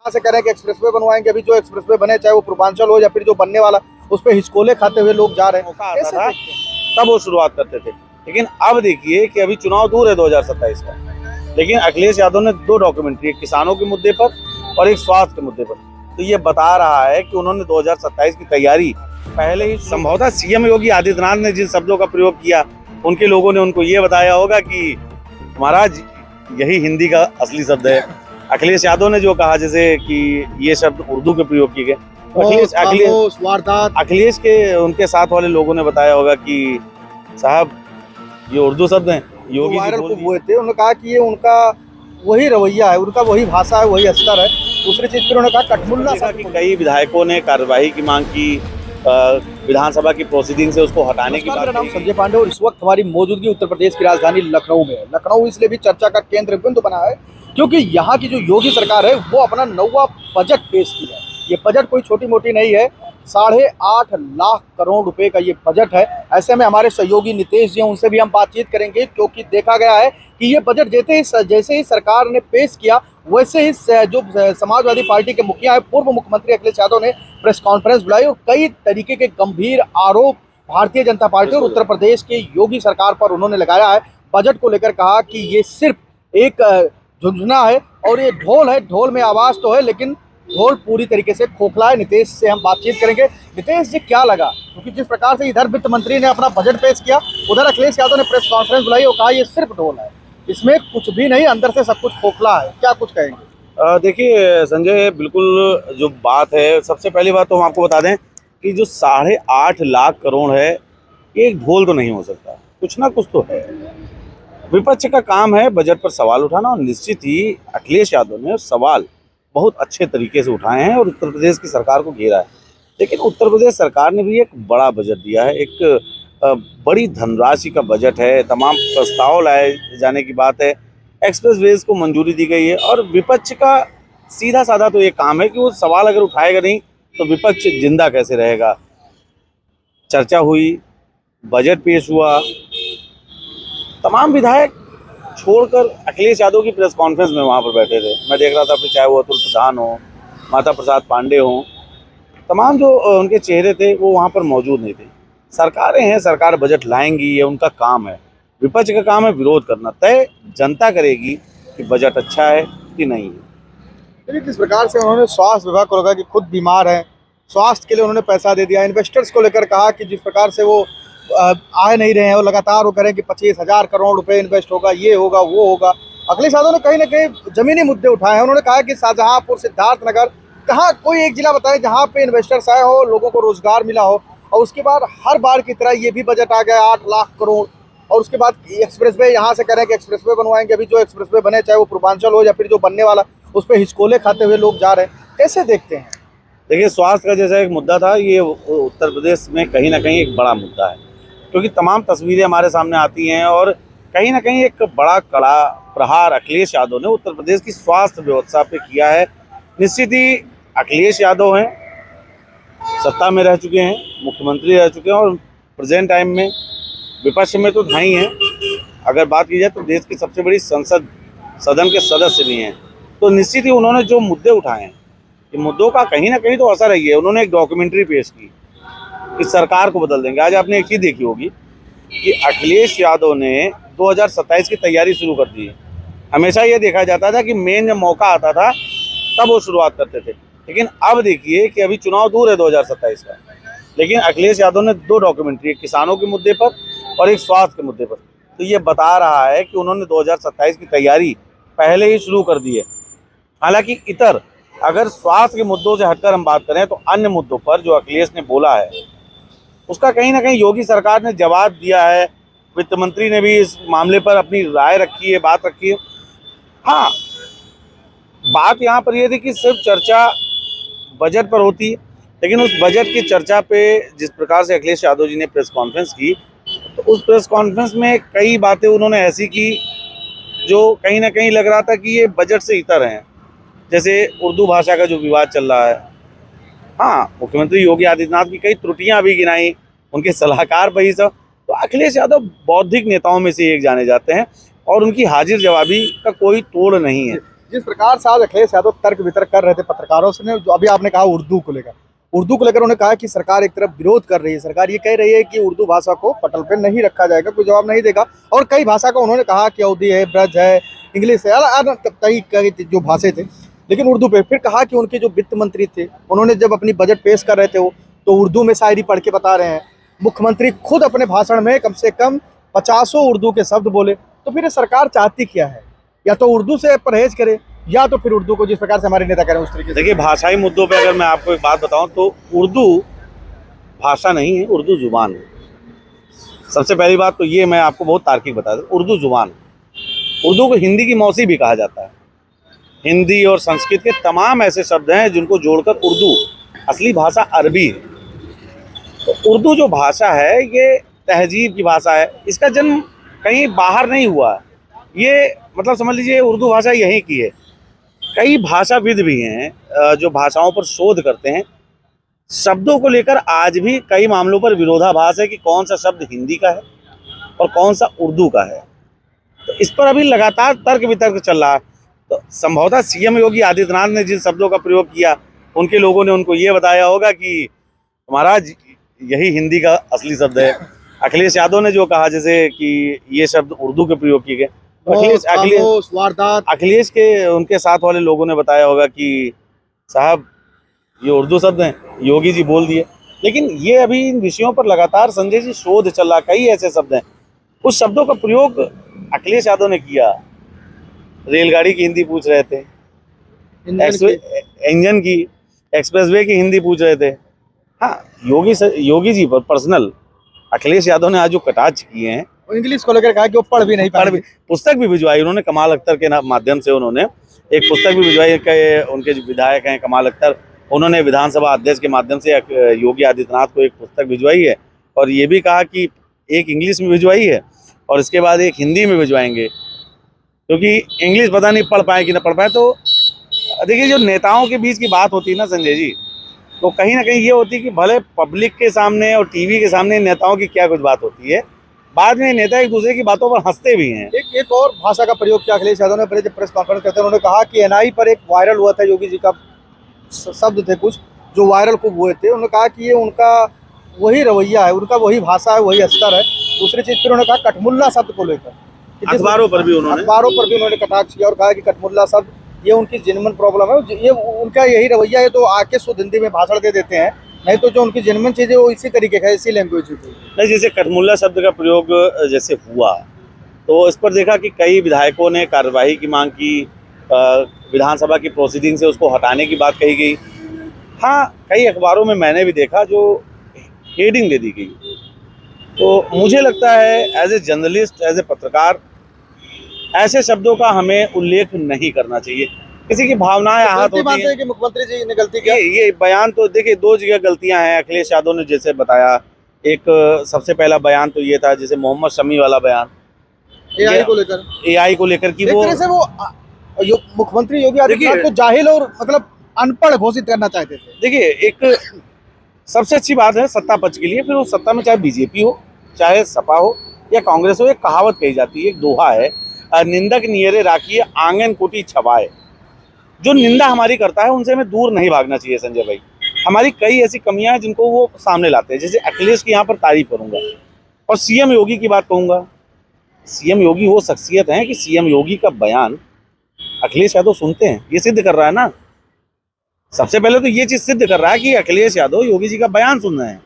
से कह रहे हैं कि एक्सप्रेसवे बनवाएंगे। अभी जो एक्सप्रेसवे बने, चाहे वो पूर्वांचल हो या फिर जो बनने वाला, उस पर हिचकोले खाते हुए लोग जा रहे हैं। मौका आता था तब वो शुरुआत करते थे, लेकिन अब देखिए कि अभी चुनाव दूर है 2027 का, लेकिन अखिलेश यादव ने 2 डॉक्यूमेंट्री, एक किसानों के मुद्दे पर और एक स्वास्थ्य के मुद्दे पर, तो ये बता रहा है कि उन्होंने 2027 की तैयारी पहले ही। संभवतः सीएम योगी आदित्यनाथ ने जिन शब्दों का प्रयोग किया, उनके लोगों ने उनको ये बताया होगा कि महाराज यही हिंदी का असली शब्द है। अखिलेश यादव ने जो कहा, जैसे कि ये शब्द उर्दू के प्रयोग किए गए, अखिलेश के उनके साथ वाले लोगों ने बताया होगा कि साहब ये उर्दू शब्द हैं। योगी वायरल खूब हुए थे, उन्होंने कहा कि ये उनका वही रवैया है, उनका वही भाषा है, वही अस्तर है। दूसरी चीज फिर उन्होंने कहा कठमुल्ला कि कई विधायकों ने कार्यवाही की मांग की, विधानसभा की प्रोसीडिंग से उसको हटाने की बात। मेरा नाम संजय पांडे और इस वक्त हमारी मौजूदगी उत्तर प्रदेश की राजधानी लखनऊ में है। लखनऊ इसलिए भी चर्चा का केंद्र बिंदु बना है क्योंकि यहाँ की जो योगी सरकार है वो अपना 9वां बजट पेश की है। ये बजट कोई छोटी मोटी नहीं है, 8.5 लाख करोड़ रुपए का ये बजट है। ऐसे में हमारे सहयोगी नितेश जी हैं, उनसे भी हम बातचीत करेंगे क्योंकि देखा गया है कि ये बजट जैसे ही सरकार ने पेश किया, वैसे ही जो समाजवादी पार्टी के मुखिया है, पूर्व मुख्यमंत्री अखिलेश यादव ने प्रेस कॉन्फ्रेंस बुलाई और कई तरीके के गंभीर आरोप भारतीय जनता पार्टी और उत्तर प्रदेश की योगी सरकार पर उन्होंने लगाया है। बजट को लेकर कहा कि ये सिर्फ एक झुंझुना है और ये ढोल है, ढोल में आवाज तो है लेकिन ढोल पूरी तरीके से खोखला है। नितेश से हम बातचीत करेंगे। नितेश जी, क्या लगा? क्योंकि जिस प्रकार से इधर वित्त मंत्री ने अपना बजट पेश किया, उधर अखिलेश यादव ने प्रेस कॉन्फ्रेंस बुलाई और कहा ये सिर्फ ढोल है, इसमें कुछ भी नहीं, अंदर से सब कुछ खोखला है। क्या कुछ कहेंगे? देखिए संजय, बिल्कुल जो बात है, सबसे पहली बात तो हम आपको बता दें कि जो 8.5 लाख करोड़ है, एक ढोल तो नहीं हो सकता, कुछ ना कुछ तो है। विपक्ष का काम है बजट पर सवाल उठाना और निश्चित ही अखिलेश यादव ने सवाल बहुत अच्छे तरीके से उठाए हैं और उत्तर प्रदेश की सरकार को घेरा है। लेकिन उत्तर प्रदेश सरकार ने भी एक बड़ा बजट दिया है, एक बड़ी धनराशि का बजट है, तमाम प्रस्ताव लाए जाने की बात है, एक्सप्रेसवेज को मंजूरी दी गई है। और विपक्ष का सीधा साधा तो ये काम है कि वो सवाल अगर उठाएगा नहीं तो विपक्ष जिंदा कैसे रहेगा। चर्चा हुई, बजट पेश हुआ, तमाम विधायक छोड़कर अखिलेश यादव की प्रेस कॉन्फ्रेंस में वहाँ पर बैठे थे। मैं देख रहा था, फिर चाहे वो अतुल प्रधान हो, माता प्रसाद पांडे हो, तमाम जो उनके चेहरे थे वो वहाँ पर मौजूद नहीं थे। सरकारें हैं, सरकार बजट लाएंगी, ये उनका काम है। विपक्ष का काम है विरोध करना। तय जनता करेगी कि बजट अच्छा है कि नहीं है। लेकिन जिस प्रकार से उन्होंने स्वास्थ्य विभाग को लगा कि खुद बीमार है, स्वास्थ्य के लिए उन्होंने पैसा दे दिया। इन्वेस्टर्स को लेकर कहा कि जिस प्रकार से वो आए नहीं रहे हैं, वो लगातार वो करें कि 25,000 करोड़ रुपए इन्वेस्ट होगा, ये होगा, वो होगा। अखिलेश यादव ने कहीं ना कहीं जमीनी मुद्दे उठाए हैं। उन्होंने कहा कि शाहजहांपुर, सिद्धार्थनगर, कहाँ कोई एक जिला बताएं जहाँ पे इन्वेस्टर्स आए हो, लोगों को रोजगार मिला हो। और उसके बाद हर बार की तरह ये भी बजट आ गया 8 लाख करोड़। और उसके बाद एक्सप्रेसवे, यहाँ से कह रहे हैं कि एक्सप्रेसवे बनवाएंगे। अभी जो एक्सप्रेसवे बने, चाहे वो पूर्वांचल हो या फिर जो बनने वाला, उस पर हिचकोले खाते हुए लोग जा रहे हैं। कैसे देखते हैं? देखिए, स्वास्थ्य का जैसा एक मुद्दा था, ये उत्तर प्रदेश में कहीं ना कहीं एक बड़ा मुद्दा है, क्योंकि तमाम तस्वीरें हमारे सामने आती हैं और कहीं ना कहीं एक बड़ा कड़ा प्रहार अखिलेश यादव ने उत्तर प्रदेश की स्वास्थ्य व्यवस्था पे किया है। निश्चित ही अखिलेश यादव हैं, सत्ता में रह चुके हैं, मुख्यमंत्री रह चुके हैं और प्रेजेंट टाइम में विपक्ष में तो नहीं हैं। अगर बात की जाए तो देश की सबसे बड़ी सदन के सदस्य भी हैं। तो निश्चित ही उन्होंने जो मुद्दे उठाए हैं, ये मुद्दों का कहीं ना कहीं तो असर है। उन्होंने एक डॉक्यूमेंट्री पेश की कि सरकार को बदल देंगे। आज आपने एक चीज़ देखी होगी कि अखिलेश यादव ने 2027 की तैयारी शुरू कर दी है। हमेशा ये देखा जाता था कि मेन जब मौका आता था तब वो शुरुआत करते थे, लेकिन अब देखिए कि अभी चुनाव दूर है 2027 का, लेकिन अखिलेश यादव ने 2 डॉक्यूमेंट्री, एक किसानों के मुद्दे पर और एक स्वास्थ्य के मुद्दे पर, तो ये बता रहा है कि उन्होंने 2027 की तैयारी पहले ही शुरू कर दी है। हालांकि इतर अगर स्वास्थ्य के मुद्दों से हटकर हम बात करें तो अन्य मुद्दों पर जो अखिलेश ने बोला है उसका कहीं ना कहीं योगी सरकार ने जवाब दिया है। वित्त मंत्री ने भी इस मामले पर अपनी राय रखी है, बात रखी है। हाँ, बात यहाँ पर यह थी कि सिर्फ चर्चा बजट पर होती है, लेकिन उस बजट की चर्चा पे जिस प्रकार से अखिलेश यादव जी ने प्रेस कॉन्फ्रेंस की, तो उस प्रेस कॉन्फ्रेंस में कई बातें उन्होंने ऐसी की जो कहीं ना कहीं लग रहा था कि ये बजट से इतर हैं। जैसे उर्दू भाषा का जो विवाद चल रहा है, हाँ, मुख्यमंत्री योगी आदित्यनाथ की कई त्रुटियां भी गिनाई, उनके सलाहकार पर ही सब। तो अखिलेश यादव बौद्धिक नेताओं में से एक जाने जाते हैं और उनकी हाजिर जवाबी का कोई तोड़ नहीं है। जिस प्रकार से आज अखिलेश यादव तर्क वितर्क कर रहे थे पत्रकारों से, जो अभी आपने कहा उर्दू को लेकर, उन्होंने कहा कि सरकार एक तरफ विरोध कर रही है, सरकार ये कह रही है कि उर्दू भाषा को पटल पे नहीं रखा जाएगा, कोई जवाब नहीं देगा। और कई भाषा का उन्होंने कहा कि अवधी है, ब्रज है, इंग्लिश है, कई जो भाषा थे, लेकिन उर्दू पे फिर कहा कि उनके जो वित्त मंत्री थे उन्होंने जब अपनी बजट पेश कर रहे थे वो तो उर्दू में शायरी पढ़ के बता रहे हैं। मुख्यमंत्री खुद अपने भाषण में कम से कम 50 उर्दू के शब्द बोले। तो फिर ये सरकार चाहती क्या है? या तो उर्दू से परहेज करे या तो फिर उर्दू को जिस प्रकार से हमारे नेता कह रहे हैं उस तरीके से। देखिए, भाषाई मुद्दों पे अगर मैं आपको एक बात बताऊं तो उर्दू भाषा नहीं है, उर्दू जुबान है। सबसे पहली बात तो ये मैं आपको बहुत तार्किक बता दूं, उर्दू जुबान है। उर्दू को हिंदी की मौसी भी कहा जाता है। हिंदी और संस्कृत के तमाम ऐसे शब्द हैं जिनको जोड़कर उर्दू, असली भाषा अरबी है। तो उर्दू जो भाषा है ये तहजीब की भाषा है, इसका जन्म कहीं बाहर नहीं हुआ। ये मतलब समझ लीजिए उर्दू भाषा यहीं की है। कई भाषाविद भी हैं जो भाषाओं पर शोध करते हैं। शब्दों को लेकर आज भी कई मामलों पर विरोधाभास है कि कौन सा शब्द हिंदी का है और कौन सा उर्दू का है। तो इस पर अभी लगातार तर्क वितर्क चल रहा है। तो संभवतः सीएम योगी आदित्यनाथ ने जिन शब्दों का प्रयोग किया, उनके लोगों ने उनको ये बताया होगा कि महाराज यही हिंदी का असली शब्द है। अखिलेश यादव ने जो कहा जैसे कि ये शब्द उर्दू के प्रयोग किए गए, अखिलेश के उनके साथ वाले लोगों ने बताया होगा कि साहब ये उर्दू शब्द हैं, योगी जी बोल दिए। लेकिन ये अभी इन विषयों पर लगातार संजय जी शोध चल रहा। कई ऐसे शब्द हैं, उस शब्दों का प्रयोग अखिलेश यादव ने किया। रेलगाड़ी की हिंदी पूछ रहे थे, इंजन की, एक्सप्रेसवे की हिंदी पूछ रहे थे। हाँ, योगी जी पर पर्सनल अखिलेश यादव ने आज जो कटाक्ष किए हैं, इंग्लिश को लेकर कहा कि वो पढ़ भी नहीं पाएंगे। पुस्तक भी भिजवाई उन्होंने, कमाल अख्तर के माध्यम से उन्होंने एक पुस्तक भी भिजवाई। उनके जो विधायक हैं कमाल अख्तर, उन्होंने विधानसभा अध्यक्ष के माध्यम से योगी आदित्यनाथ को एक पुस्तक भिजवाई है और ये भी कहा कि एक इंग्लिश में भिजवाई है और इसके बाद एक हिंदी में भिजवाएंगे, क्योंकि इंग्लिश पता नहीं पढ़ पाए कि ना पढ़ पाए। तो देखिए, जो नेताओं के बीच की बात होती है ना संजय जी, तो कहीं ना कहीं ये होती है कि भले पब्लिक के सामने और टीवी के सामने नेताओं की क्या कुछ बात होती है, बाद में नेता एक दूसरे की बातों पर हंसते भी हैं। एक और भाषा का प्रयोग किया अखिलेश यादव ने प्रेस कॉन्फ्रेंस करते हैं। उन्होंने कहा कि एनआई पर एक वायरल हुआ था, योगी जी का शब्द थे कुछ जो वायरल खूब हुए थे। उन्होंने कहा कि ये उनका वही रवैया है, उनका वही भाषा है, वही अस्तर है। दूसरी चीज फिर उन्होंने कहा कठमुल्ला शब्द को लेकर अखबारों पर भी उन्होंने कटाक्ष किया और कहा कि कठमुल्ला शब्द ये उनकी जेन्युइन प्रॉब्लम है, ये उनका यही रवैया है। तो आके शुद्ध हिंदी में भाषण दे देते हैं, नहीं तो जो उनकी जेन्युइन चीज़ें वो इसी तरीके का, इसी लैंग्वेज की। नहीं, जैसे कठमुल्ला शब्द का प्रयोग जैसे हुआ तो इस पर देखा कि कई विधायकों ने कार्यवाही की मांग की, विधानसभा की प्रोसीडिंग से उसको हटाने की बात कही गई। हाँ, कई अखबारों में मैंने भी देखा जो हेडिंग दे दी गई। तो मुझे लगता है as a journalist, as a पत्रकार, ऐसे शब्दों का हमें उल्लेख नहीं करना चाहिए। किसी की भावनाएं आहत होती हैं कि मुख्यमंत्री जी ने गलती की। ये बयान तो देखिए, दो जगह गलतियां हैं। अखिलेश यादव ने जैसे बताया, एक सबसे पहला बयान तो ये था जैसे मोहम्मद शमी वाला बयान एआई को लेकर कि वो मुख्यमंत्री योगी आदित्यनाथ को जाहिल और मतलब अनपढ़ घोषित करना चाहते थे। देखिए, एक सबसे अच्छी बात है सत्ता पक्ष के लिए, फिर वो सत्ता में चाहे बीजेपी हो, चाहे सपा हो या कांग्रेस हो, एक कहावत कही जाती है, एक दोहा है, निंदक नियरे राखिए आंगन कोटी छवाए। जो निंदा हमारी करता है उनसे हमें दूर नहीं भागना चाहिए संजय भाई। हमारी कई ऐसी कमियां हैं जिनको वो सामने लाते हैं। जैसे अखिलेश की यहाँ पर तारीफ करूंगा और सीएम योगी की बात कहूंगा। सीएम योगी वो शख्सियत हैं कि सीएम योगी का बयान अखिलेश यादव सुनते हैं, ये सिद्ध कर रहा है ना। सबसे पहले तो ये चीज सिद्ध कर रहा है कि अखिलेश यादव योगी जी का बयान सुन रहे हैं,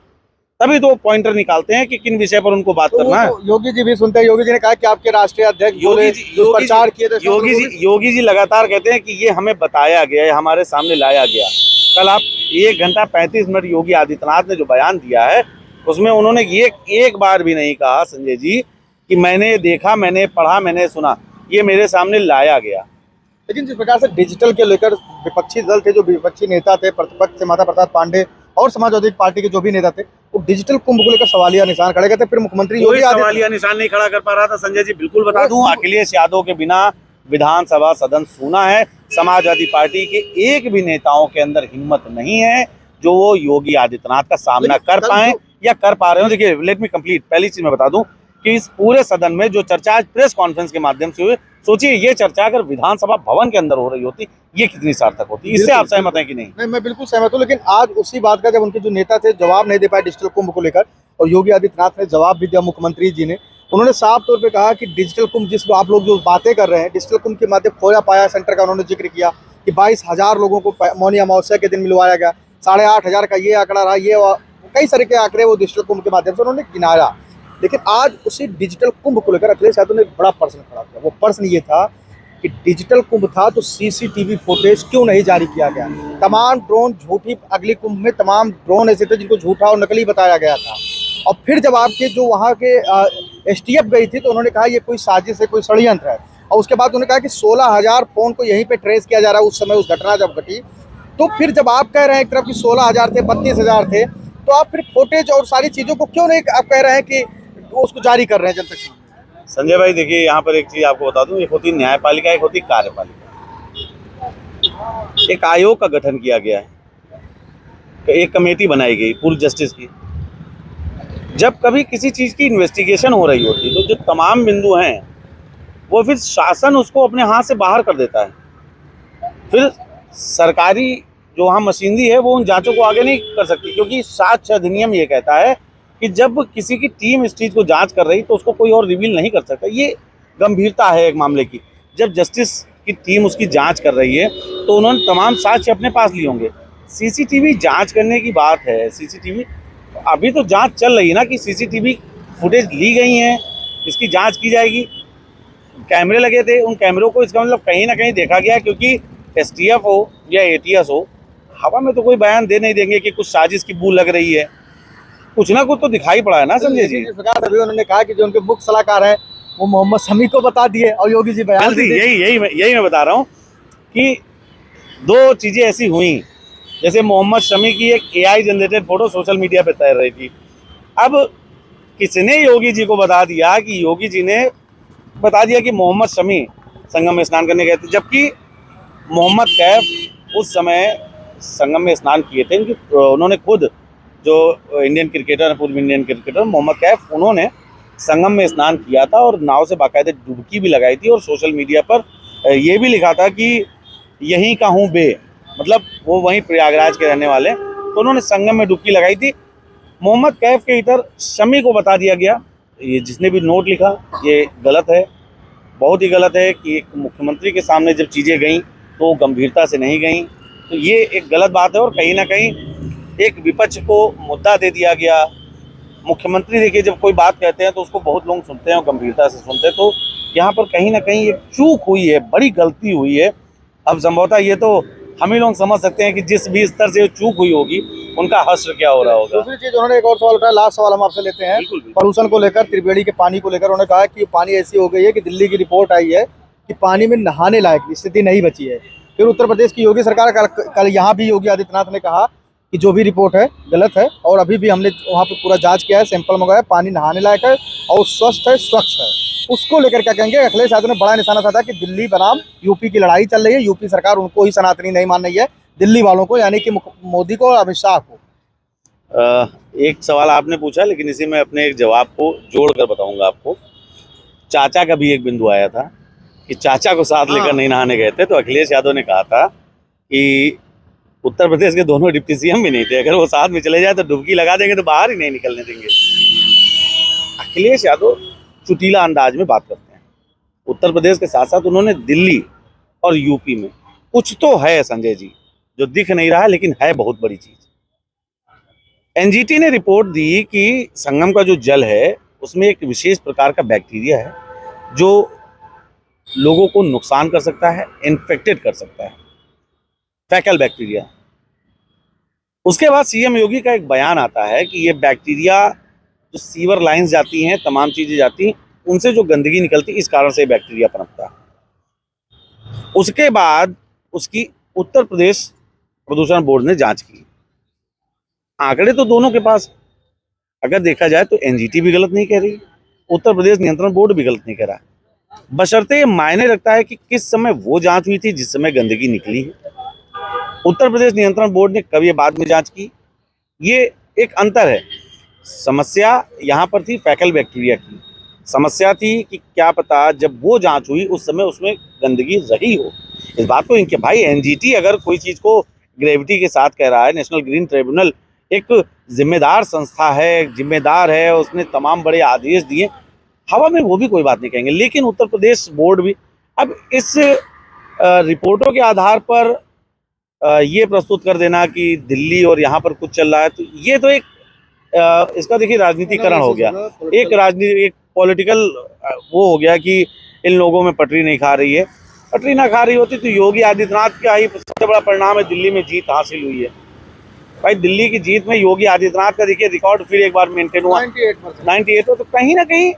तभी तो पॉइंटर निकालते हैं कि किन विषय पर उनको बात करना है। योगी जी भी सुनते हैं। योगी जी ने कहा कि आपके राष्ट्रीय अध्यक्ष प्रचार किए थे। योगी जी लगातार कहते हैं कि ये हमें बताया गया है, हमारे सामने लाया गया। कल आप 1 घंटा 35 मिनट योगी आदित्यनाथ ने जो बयान दिया है उसमें उन्होंने ये एक बार भी नहीं कहा संजय जी कि मैंने देखा, मैंने पढ़ा, मैंने सुना, ये मेरे सामने लाया गया। लेकिन जिस प्रकार से डिजिटल के लेकर विपक्षी दल थे, जो विपक्षी नेता थे, प्रतिपक्ष से माता प्रसाद पांडे और समाजवादी पार्टी के जो भी नेता थे, वो डिजिटल कुंभ को लेकर सवालिया निशान खड़े करते। फिर मुख्यमंत्री योगी सवालिया निशान नहीं खड़ा कर पा रहा था संजय जी। बिल्कुल बता दूं, अखिलेश यादव के बिना विधानसभा सदन सूना है। समाजवादी पार्टी के एक भी नेताओं के अंदर हिम्मत नहीं है जो वो योगी आदित्यनाथ का सामना कर पाए या कर पा रहे हो। देखिए, लेट मी कंप्लीट। पहली चीज मैं बता दूं, कि इस पूरे सदन में जो चर्चा आज प्रेस कॉन्फ्रेंस के माध्यम से हुई, सोचिए ये चर्चा अगर विधानसभा भवन के अंदर हो रही होती, ये कितनी सार्थक होती। इससे आप सहमत हैं कि नहीं? नहीं, मैं बिल्कुल सहमत हूँ, लेकिन आज उसी बात का जब उनके जो नेता थे जवाब नहीं दे पाए डिजिटल कुंभ को लेकर, और योगी आदित्यनाथ ने जवाब भी दिया, मुख्यमंत्री जी ने, उन्होंने साफ तौर पे कहा कि डिजिटल कुंभ जिस आप लोग जो बातें कर रहे हैं, डिजिटल कुंभ के माध्यम खोया पाया सेंटर का उन्होंने जिक्र किया कि 22,000 लोगों को मौनी अमावस्या के दिन मिलवाया गया, 8,500 का ये आंकड़ा रहा, ये कई तरह के आंकड़े वो डिजिटल कुंभ के माध्यम से उन्होंने गिनाया। लेकिन आज उसी डिजिटल कुंभ को लेकर अखिलेश यादव ने एक बड़ा प्रश्न खड़ा किया। वो प्रश्न ये था कि डिजिटल कुंभ था तो सीसीटीवी फुटेज क्यों नहीं जारी किया गया। तमाम ड्रोन झूठी, अगली कुंभ में तमाम ड्रोन ऐसे थे जिनको झूठा और नकली बताया गया था। और फिर जब आपके जो वहाँ के एसटीएफ गई थी तो उन्होंने कहा ये कोई साजिश है, कोई षड्यंत्र है। और उसके बाद उन्होंने कहा कि 16,000 फ़ोन को यहीं पे ट्रेस किया जा रहा है उस समय, उस घटना जब घटी। तो फिर जब आप कह रहे हैं एक तरफ कि 16,000 थे, 32,000 थे, तो आप फिर फुटेज और सारी चीज़ों को क्यों नहीं आप कह रहे हैं कि उसको जारी कर रहे हैं जनता के? संजय भाई देखिए, यहाँ पर एक चीज आपको बता दूं, एक होती न्यायपालिका, एक होती कार्यपालिका। एक आयोग का गठन किया गया है, एक कमेटी बनाई गई पूर्व जस्टिस की। जब कभी किसी चीज की इन्वेस्टिगेशन हो रही होती तो जो तमाम बिंदु हैं वो फिर शासन उसको अपने हाथ से बाहर कर देता है। फिर सरकारी जो वहाँ मशीनरी है वो उन जांचों को आगे नहीं कर सकती, क्योंकि साक्ष्य अधिनियम ये कहता है कि जब किसी की टीम इस चीज़ को जांच कर रही तो उसको कोई और रिवील नहीं कर सकता। ये गंभीरता है एक मामले की। जब जस्टिस की टीम उसकी जांच कर रही है तो उन्होंने तमाम साक्ष्य अपने पास लिए होंगे। सीसीटीवी जांच करने की बात है, सीसीटीवी अभी तो जांच चल रही है ना कि सीसीटीवी फुटेज ली गई हैं, इसकी जांच की जाएगी। कैमरे लगे थे, उन कैमरों को इसका मतलब कहीं ना कहीं देखा गया, क्योंकि एसटीएफ हो या एटीएस हो, हवा में तो कोई बयान दे नहीं देंगे कि कुछ साजिश की बू लग रही है। कुछ ना कुछ तो दिखाई पड़ा है ना संजय जी। अभी उन्होंने कहा कि जो उनके मुख्य सलाहकार हैं वो मोहम्मद शमी को बता दिए और योगी जी बयान यही मैं बता रहा हूँ कि दो चीजें ऐसी हुई, जैसे मोहम्मद शमी की एक AI generated photo social media पे तैर रही थी। अब किसने योगी जी को बता दिया कि योगी जी ने बता दिया कि मोहम्मद शमी संगम में स्नान करने गए थे, जबकि मोहम्मद कैफ उस समय संगम में स्नान किए थे। उन्होंने खुद, जो इंडियन क्रिकेटर, पूर्व इंडियन क्रिकेटर मोहम्मद कैफ, उन्होंने संगम में स्नान किया था और नाव से बाकायदे डुबकी भी लगाई थी और सोशल मीडिया पर ये भी लिखा था कि यहीं का हूँ बे, मतलब वो वहीं प्रयागराज के रहने वाले, तो उन्होंने संगम में डुबकी लगाई थी। मोहम्मद कैफ के इधर शमी को बता दिया गया। ये जिसने भी नोट लिखा ये गलत है, बहुत ही गलत है कि एक मुख्यमंत्री के सामने जब चीज़ें गई तो गंभीरता से नहीं गई, तो ये एक गलत बात है। और कहीं ना कहीं एक विपक्ष को मुद्दा दे दिया गया। मुख्यमंत्री देखिए जब कोई बात कहते हैं तो उसको बहुत लोग सुनते हैं और गंभीरता से सुनते हैं, तो यहाँ पर कहीं ना कहीं एक चूक हुई है, बड़ी गलती हुई है। अब संभवतः ये तो हम ही लोग समझ सकते हैं कि जिस भी स्तर से चूक हुई होगी उनका हश्र क्या हो रहा होगा। दूसरी चीज उन्होंने एक और सवाल उठाया, लास्ट सवाल हम आपसे लेते हैं। प्रदूषण को लेकर, त्रिवेणी के पानी को लेकर उन्होंने कहा कि पानी ऐसी हो गई है कि दिल्ली की रिपोर्ट आई है कि पानी में नहाने लायक स्थिति नहीं बची है। फिर उत्तर प्रदेश की योगी सरकार कल यहाँ भी योगी आदित्यनाथ ने कहा कि जो भी रिपोर्ट है गलत है, और अभी भी हमने वहाँ पे पूरा जांच किया है, सैंपल मंगाया, पानी नहाने लायक है और स्वस्थ है, स्वच्छ है। उसको लेकर क्या कहेंगे? अखिलेश यादव ने बड़ा निशाना साधा कि दिल्ली बनाम यूपी की लड़ाई चल रही है, यूपी सरकार उनको ही सनातनी नहीं मान रही है, दिल्ली वालों को, यानी कि मोदी को और अमित शाह को। एक सवाल आपने पूछा, लेकिन इसी में अपने एक जवाब को जोड़कर बताऊंगा आपको। चाचा का भी एक बिंदु आया था कि चाचा को साथ लेकर नहीं नहाने गए थे, तो अखिलेश यादव ने कहा था कि उत्तर प्रदेश के दोनों डिप्टी सीएम भी नहीं थे, अगर वो साथ में चले जाए तो डुबकी लगा देंगे, तो बाहर ही नहीं निकलने देंगे। अखिलेश यादव चुटीला अंदाज में बात करते हैं। उत्तर प्रदेश के साथ साथ उन्होंने दिल्ली और यूपी में कुछ तो है संजय जी जो दिख नहीं रहा, लेकिन है बहुत बड़ी चीज। एनजीटी ने रिपोर्ट दी कि संगम का जो जल है उसमें एक विशेष प्रकार का बैक्टीरिया है जो लोगों को नुकसान कर सकता है, इन्फेक्टेड कर सकता है, फैकल बैक्टीरिया। उसके बाद सीएम योगी का एक बयान आता है कि ये बैक्टीरिया जो सीवर लाइंस जाती हैं, तमाम चीजें जाती हैं, उनसे जो गंदगी निकलती है, इस कारण से बैक्टीरिया पनपता है। उसके बाद उसकी उत्तर प्रदेश प्रदूषण बोर्ड ने जांच की। आंकड़े तो दोनों के पास, अगर देखा जाए तो एनजीटी भी गलत नहीं कह रही, उत्तर प्रदेश नियंत्रण बोर्ड भी गलत नहीं कह रहा, बशर्ते ये मायने रखता है कि किस समय वो जांच हुई थी जिस समय गंदगी निकली है। उत्तर प्रदेश नियंत्रण बोर्ड ने कभी बाद में जांच की, ये एक अंतर है। समस्या यहाँ पर थी फैकल बैक्टीरिया की, समस्या थी कि क्या पता जब वो जांच हुई उस समय उसमें गंदगी रही हो। इस बात को इनके भाई एनजीटी अगर कोई चीज़ को ग्रेविटी के साथ कह रहा है, नेशनल ग्रीन ट्रिब्यूनल एक जिम्मेदार संस्था है, जिम्मेदार है, उसने तमाम बड़े आदेश दिए, हवा में वो भी कोई बात नहीं कहेंगे। लेकिन उत्तर प्रदेश बोर्ड भी अब इस रिपोर्टों के आधार पर ये प्रस्तुत कर देना कि दिल्ली और यहाँ पर कुछ चल रहा है, तो ये तो एक इसका देखिए राजनीतिकरण हो गया, एक राजनीति, एक पॉलिटिकल वो हो गया कि इन लोगों में पटरी नहीं खा रही है। पटरी ना खा रही होती तो योगी आदित्यनाथ का ही सबसे बड़ा परिणाम है, दिल्ली में जीत हासिल हुई है। भाई दिल्ली की जीत में योगी आदित्यनाथ का देखिए रिकॉर्ड फिर एक बार मेंटेन हुआ 98। तो कहीं ना कहीं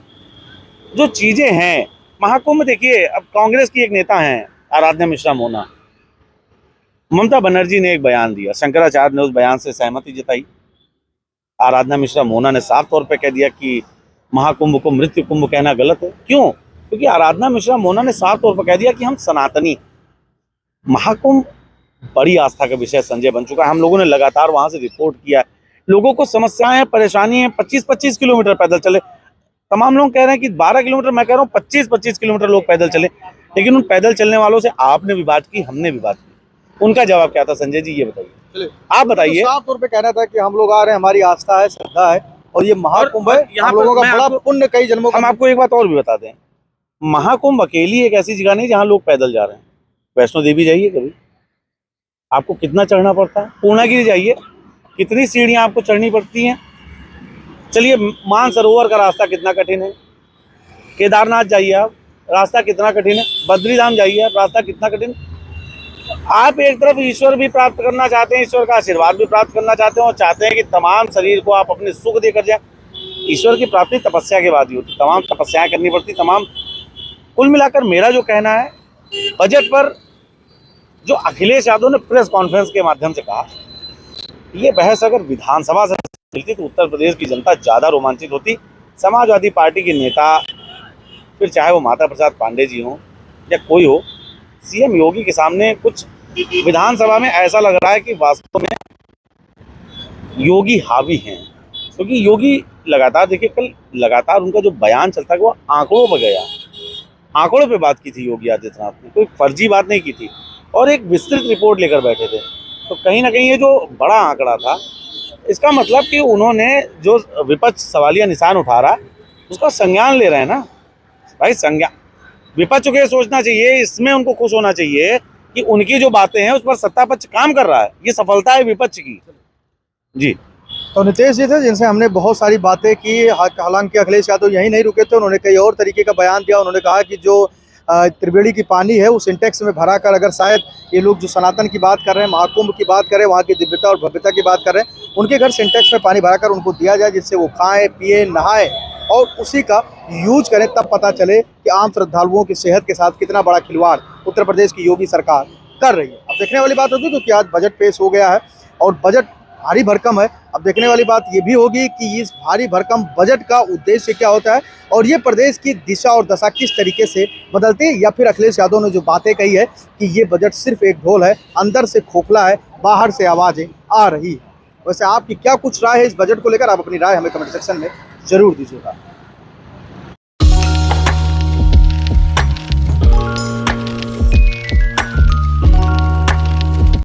जो चीजें हैं, महाकुंभ देखिए, अब कांग्रेस की एक नेता हैं आराधना मिश्रा मोना, ममता बनर्जी ने एक बयान दिया, शंकराचार्य ने उस बयान से सहमति जताई, आराधना मिश्रा मोना ने साफ तौर पे कह दिया कि महाकुंभ को मृत्यु कुंभ कहना गलत है। क्यों? क्योंकि आराधना मिश्रा मोना ने साफ तौर पर कह दिया कि हम सनातनी, महाकुंभ बड़ी आस्था का विषय संजय बन चुका है। हम लोगों ने लगातार वहां से रिपोर्ट किया है, लोगों को समस्याएं हैं, परेशानी है, 25-25 किलोमीटर पैदल चले। तमाम लोग कह रहे हैं कि 12 किलोमीटर, मैं कह रहा हूँ 25-25 किलोमीटर लोग पैदल चले। लेकिन उन पैदल चलने वालों से आपने भी बात की, हमने भी बात की, उनका जवाब क्या था संजय जी, ये बताइए, आप बताइए। तो साफ तौर पे कहना था कि हम लोग आ रहे हैं, हमारी आस्था है, श्रद्धा है, और ये महाकुंभ है, हम लोगों का बड़ा पुण्य कई जन्मों का। हम आपको एक बात और भी बता दें, महाकुंभ अकेली एक ऐसी जगह नहीं जहाँ लोग पैदल जा रहे हैं। वैष्णो देवी जाइए कभी, आपको कितना चढ़ना पड़ता है। पूर्णागिरि जाइए, कितनी सीढ़ियाँ आपको चढ़नी पड़ती हैं। चलिए, मानसरोवर का रास्ता कितना कठिन है। केदारनाथ जाइए आप, रास्ता कितना कठिन है। बद्रीधाम जाइए आप, रास्ता कितना कठिन है। आप एक तरफ ईश्वर भी प्राप्त करना चाहते हैं, ईश्वर का आशीर्वाद भी प्राप्त करना चाहते हैं, और चाहते हैं कि तमाम शरीर को आप अपने सुख देकर जाए। ईश्वर की प्राप्ति तपस्या के बाद ही होती, तमाम तपस्याएं करनी पड़ती, तमाम। कुल मिलाकर मेरा जो कहना है, बजट पर जो अखिलेश यादव ने प्रेस कॉन्फ्रेंस के माध्यम से कहा, ये बहस अगर विधानसभा से मिलती तो उत्तर प्रदेश की जनता ज़्यादा रोमांचित होती। समाजवादी पार्टी के नेता, फिर चाहे वो माता प्रसाद पांडे जी हों या कोई हो, सीएम योगी के सामने कुछ विधानसभा में ऐसा लग रहा है कि वास्तव में योगी हावी हैं। क्योंकि योगी लगातार, देखिए कल लगातार उनका जो बयान चलता है वो आंकड़ों पर गया, आंकड़ों पे बात की थी योगी आदित्यनाथ ने, कोई फर्जी बात नहीं की थी, और एक विस्तृत रिपोर्ट लेकर बैठे थे। तो कहीं ना कहीं ये जो बड़ा आंकड़ा था, इसका मतलब कि उन्होंने जो विपक्ष सवालिया निशान उठा रहा है उसका संज्ञान ले रहे हैं ना भाई। संज्ञान विपक्ष को ये सोचना चाहिए, इसमें उनको खुश होना चाहिए कि उनकी जो बातें हैं उस पर सत्ता पक्ष काम कर रहा है। ये सफलता है विपक्ष की जी। तो नितेश जी थे जिनसे हमने बहुत सारी बातें की। हालांकि अखिलेश यादव यही नहीं रुके थे, उन्होंने कई और तरीके का बयान दिया। उन्होंने कहा कि जो त्रिवेणी की पानी है उस सिंटेक्स में भरा कर, अगर शायद ये लोग जो सनातन की बात कर रहे हैं, महाकुंभ की बात कर रहे हैं, वहाँ की दिव्यता और भव्यता की बात कर रहे हैं, उनके घर सिंटेक्स में पानी भरा कर उनको दिया जाए, जिससे वो खाएं, पिए, नहाएं और उसी का यूज करें। तब पता चले कि आम श्रद्धालुओं की सेहत के साथ कितना बड़ा खिलवाड़ उत्तर प्रदेश की योगी सरकार कर रही है। अब देखने वाली बात होगी क्योंकि आज बजट पेश हो गया है और बजट भारी भरकम है। अब देखने वाली बात ये भी होगी कि इस भारी भरकम बजट का उद्देश्य क्या होता है और ये प्रदेश की दिशा और दशा किस तरीके से बदलती है, या फिर अखिलेश यादव ने जो बातें कही है कि ये बजट सिर्फ एक ढोल है, अंदर से खोखला है, बाहर से आवाज़ें आ रही है। वैसे आपकी क्या कुछ राय है इस बजट को लेकर? आप अपनी राय हमें कमेंट सेक्शन में जरूर दीजिएगा।